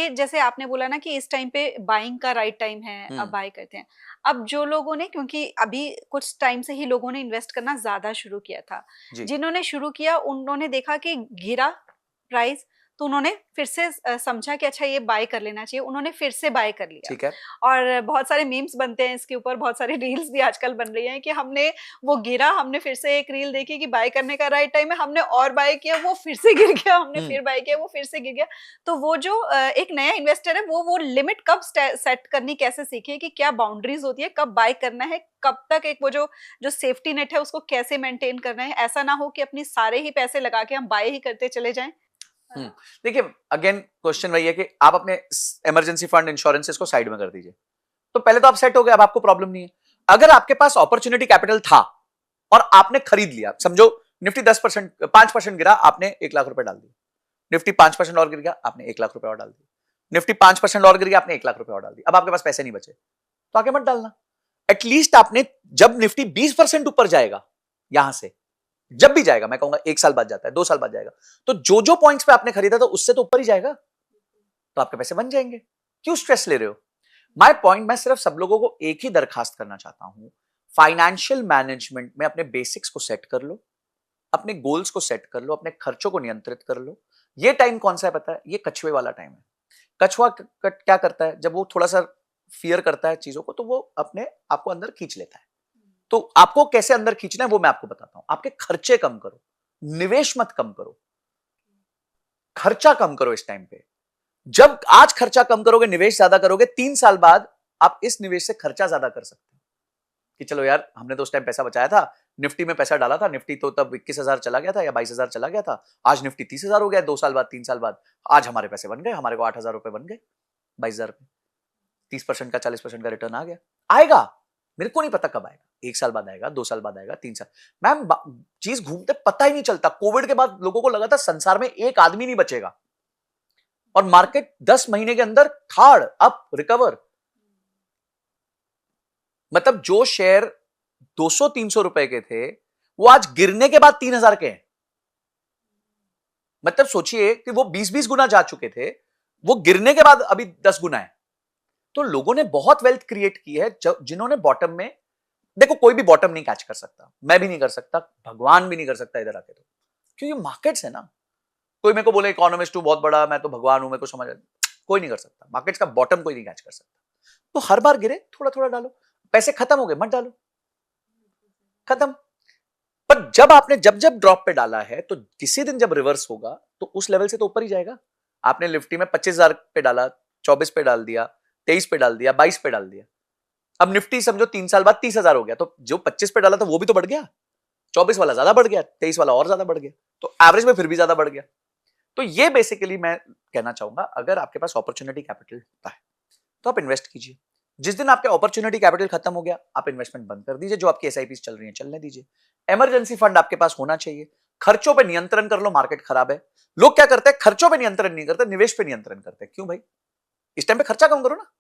ये जैसे आपने बोला ना कि इस टाइम पे बाइंग का राइट टाइम है, अब बाय करते हैं। अब जो लोगों ने, क्योंकि अभी कुछ टाइम से ही लोगों ने इन्वेस्ट करना ज़्यादा शुरू किया था। जी। जिन्होंने शुरू किया उन्होंने देखा कि गिरा प्राइस, तो उन्होंने फिर से समझा कि अच्छा ये बाय कर लेना चाहिए, उन्होंने फिर से बाय कर लिया। ठीक है। और बहुत सारे मीम्स बनते हैं इसके ऊपर, बहुत सारी रील्स भी आजकल बन रही हैं कि हमने वो गिरा, हमने फिर से एक रील देखी कि बाय करने का राइट टाइम है, हमने और बाय किया, वो फिर से गिर गया, हमने हम्म। फिर बाय किया, वो फिर से गिर गया। तो वो जो एक नया इन्वेस्टर है वो लिमिट कब सेट करनी कैसे सीखे कि क्या बाउंड्रीज होती है, कब बाय करना है, कब तक एक वो जो जो सेफ्टी नेट है उसको कैसे मेंटेन करना है, ऐसा ना हो कि अपनी सारे ही पैसे लगा के हम बाय ही करते चले जाएं, है ना? देखिए, अगेन क्वेश्चन वही है कि आप अपने इमरजेंसी फंड इंश्योरेंसेस को साइड में कर दीजिए। तो पहले तो आप सेट हो गए, अब आपको प्रॉब्लम नहीं है। अगर आपके पास अपॉर्चुनिटी कैपिटल था और आपने खरीद लिया, समझो निफ्टी 10% 5% गिरा, आपने 1 लाख रुपए डाल दिए। निफ्टी 5% और गिर गया, आपने 1 लाख रुपए और डाल दिए। निफ्टी 5% और गिर गया, आपने 1 लाख रुपए और डाल दिए। अब आपके पास पैसे नहीं बचे, तो आगे मत डालना। एटलीस्ट आपने, जब निफ्टी 20% ऊपर जाएगा, यहां से जब भी जाएगा, मैं कहूंगा 1 साल बाद जाता है, 2 साल बाद जाएगा, तो जो जो पॉइंट्स पे आपने खरीदा था उससे तो ऊपर ही जाएगा, तो आपके पैसे बन जाएंगे। क्यों स्ट्रेस ले रहे हो? माय पॉइंट, मैं सिर्फ सब लोगों को एक ही दरखास्त करना चाहता हूं, फाइनेंशियल मैनेजमेंट में अपने बेसिक्स को सेट कर लो, अपने गोल्स को सेट कर लो, अपने खर्चों को नियंत्रित कर लो। ये टाइम कौन सा है पता है? ये कछुए वाला टाइम है। कछुआ क्या करता है? जब वो थोड़ा सा फियर करता है चीजों को, तो वो अपने आपको अंदर खींच लेता है। तो आपको कैसे अंदर खींचना है वो मैं आपको बताता हूं। आपके खर्चे कम करो, निवेश मत कम करो, खर्चा कम करो इस टाइम पे। जब आज खर्चा कम करोगे, निवेश ज्यादा करोगे, 3 साल बाद आप इस निवेश से खर्चा ज्यादा कर सकते हो कि चलो यार, हमने तो उस टाइम पैसा बचाया था, निफ्टी में पैसा डाला था, निफ्टी तो तब 21,000 चला गया था या 22,000 चला गया था, आज निफ्टी 30,000 हो गया, 2 साल बाद, 3 साल बाद आज हमारे पैसे बन गए, हमारे को 8,000 रुपए बन गए, 22,000 रुपए, 30% का 40% का रिटर्न आ गया। आएगा, मेरे को नहीं पता कब आएगा, 1 साल बाद आएगा, 2 साल बाद आएगा, 3 साल। मैम, चीज घूमते पता ही नहीं चलता। कोविड के बाद लोगों को लगा था संसार में एक आदमी नहीं बचेगा, और मार्केट 10 महीने के अंदर थार्ड अप रिकवर। मतलब जो शेयर 200-300 रुपए के थे, वो आज गिरने के बाद 3,000 के हैं। मतलब सोचिए कि वो 20-20 गुना जा चुके थे, वो गिरने के बाद अभी 10 गुना है। तो लोगों ने बहुत वेल्थ क्रिएट की है, जिन्होंने बॉटम में, देखो कोई भी बॉटम नहीं कैच कर सकता, मैं भी नहीं कर सकता, भगवान भी नहीं कर सकता इधर आके, तो क्योंकि मार्केट्स है ना। कोई मेरे को बोले इकोनॉमिस्ट हूं बहुत बड़ा, मैं तो भगवान हूं, मेरे को समझ, कोई नहीं कर सकता। मार्केट्स का बॉटम कोई नहीं कैच कर सकता। तो हर बार गिरे, थोड़ा थोड़ा डालो, पैसे खत्म हो गए मत डालो, खत्म। पर जब आपने जब जब ड्रॉप पे डाला है, तो किसी दिन जब रिवर्स होगा तो उस लेवल से तो ऊपर ही जाएगा। आपने निफ्टी में 25,000 पे डाला, 24 पे डाल दिया, 23 पे डाल दिया, 22 पे डाल दिया, अब निफ्टी समझो 3 साल बाद 30,000 हो गया, तो जो 25 पे डाला था वो भी तो बढ़ गया, 24 वाला ज्यादा बढ़ गया, 23 वाला और ज्यादा बढ़ गया, तो एवरेज में फिर भी ज्यादा बढ़ गया। तो ये बेसिकली मैं कहना चाहूंगा, अगर आपके पास अपॉर्चुनिटी कैपिटल होता है तो आप इन्वेस्ट कीजिए। जिस दिन आपके अपॉर्चुनिटी कैपिटल खत्म हो गया, आप इन्वेस्टमेंट बंद कर दीजिए, जो आपकी एसआईपी चल रही है चलने दीजिए। इमरजेंसी फंड आपके पास होना चाहिए। खर्चों पे नियंत्रण कर लो, मार्केट खराब है। लोग क्या करते हैं, खर्चों पे नियंत्रण नहीं करते, निवेश पे नियंत्रण करते हैं। क्यों भाई? इस टाइम पे खर्चा कम करो ना।